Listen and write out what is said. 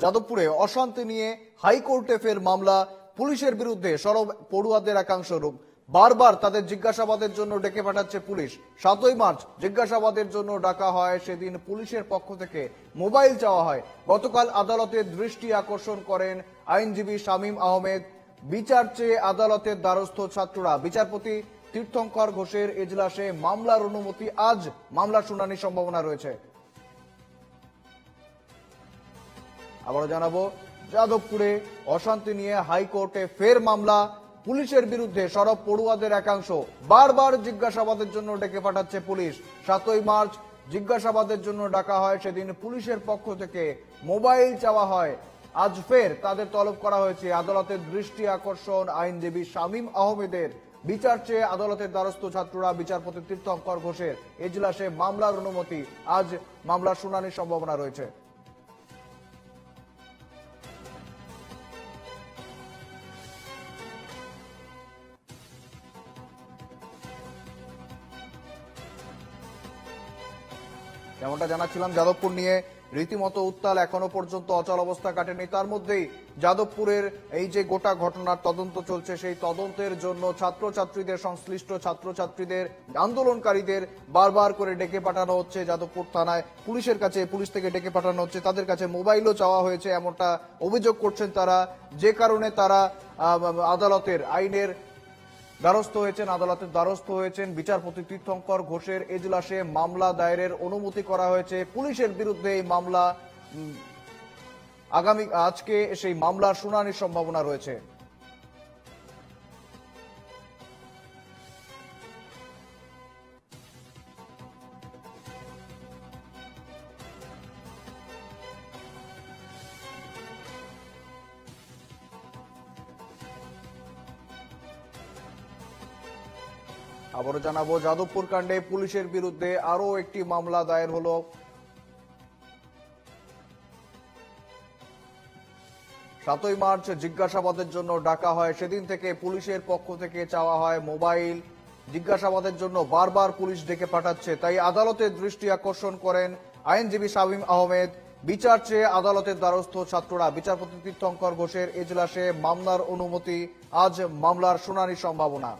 যাদবপুরে অশান্তি নিয়ে হাইকোর্টে ফের মামলা। পুলিশের বিরুদ্ধে সরব পড়ুয়াদের একাংশ বারবার তাদের জিজ্ঞাসাবাদের জন্য ডেকে পাঠাচ্ছে পুলিশ। 7ই মার্চ জিজ্ঞাসাবাদের জন্য ডাকা হয়, সেদিন পুলিশের পক্ষ থেকে মোবাইল চাওয়া হয়। গতকাল আদালতের দৃষ্টি আকর্ষণ করেন আইনজীবী শামীম আহমেদ। বিচার চেয়ে আদালতের দ্বারস্থ ছাত্ররা। বিচারপতি তীর্থঙ্কর ঘোষের এজলাসে মামলার অনুমতি। আজ মামলার শুনানির সম্ভাবনা রয়েছে। আবারও জানাবো, যাদবপুরে অশান্তি নিয়ে হাইকোর্টে ফের মামলা। পুলিশের বিরুদ্ধে সরব পড়ুয়াদের একাংশ বারবার জিজ্ঞাসাবাদের জন্য ডেকে পাঠাচ্ছে পুলিশ। 7ই মার্চ জিজ্ঞাসাবাদের জন্য ডাকা হয়, সেদিন পুলিশের পক্ষ থেকে মোবাইল চাওয়া হয়। আজ ফের তাদের তলব করা হয়েছে। আদালতের দৃষ্টি আকর্ষণ আইনজীবী শামীম আহমেদের। বিচার চেয়ে আদালতের দ্বারস্থ ছাত্ররা। বিচারপতি তীর্থঙ্কর ঘোষের এজলাসে মামলার অনুমতি। আজ মামলার শুনানির সম্ভাবনা রয়েছে। যেমনটা জানাচ্ছিলাম, যাদবপুর নিয়ে রীতিমতো উত্তাল, এখনো পর্যন্ত অচল অবস্থা কাটেনি। তার মধ্যেই যাদবপুরের এই যে গোটা ঘটনার তদন্ত চলছে, সেই তদন্তের জন্য ছাত্রছাত্রীদের, সংশ্লিষ্ট ছাত্রছাত্রীদের, আন্দোলনকারীদের বারবার করে ডেকে পাঠানো হচ্ছে যাদবপুর থানায়। পুলিশের কাছে, পুলিশ থেকে ডেকে পাঠানো হচ্ছে, তাদের কাছে মোবাইলও চাওয়া হয়েছে, এমনটা অভিযোগ করছেন তারা। যে কারণে তারা আদালতের আইনের আদালতের দ্বারস্থ হয়েছেন। বিচারপতি তীর্থঙ্কর ঘোষের এজলাসে মামলা দায়েরের অনুমতি করা হয়েছে। পুলিশের বিরুদ্ধে এই মামলা আজকে সেই মামলার শুনানির সম্ভাবনা রয়েছে। আবারও জানাবো, যাদবপুর কাণ্ডে পুলিশের বিরুদ্ধে আরো একটি মামলা দায়ের হলো। 7ই মার্চ জিজ্ঞাসাবাদের জন্য ডাকা হয়, সেদিন থেকে পুলিশের পক্ষ থেকে চাওয়া হয় মোবাইল। জিজ্ঞাসাবাদের জন্য বারবার পুলিশ ডেকে পাঠাচ্ছে, তাই আদালতের দৃষ্টি আকর্ষণ করেন আইনজীবী শামীম আহমেদ। বিচার চেয়ে আদালতের দ্বারস্থ ছাত্ররা। বিচারপতি তীর্থঙ্কর ঘোষের এজলাসে মামলার অনুমতি। আজ মামলার শুনানির সম্ভাবনা।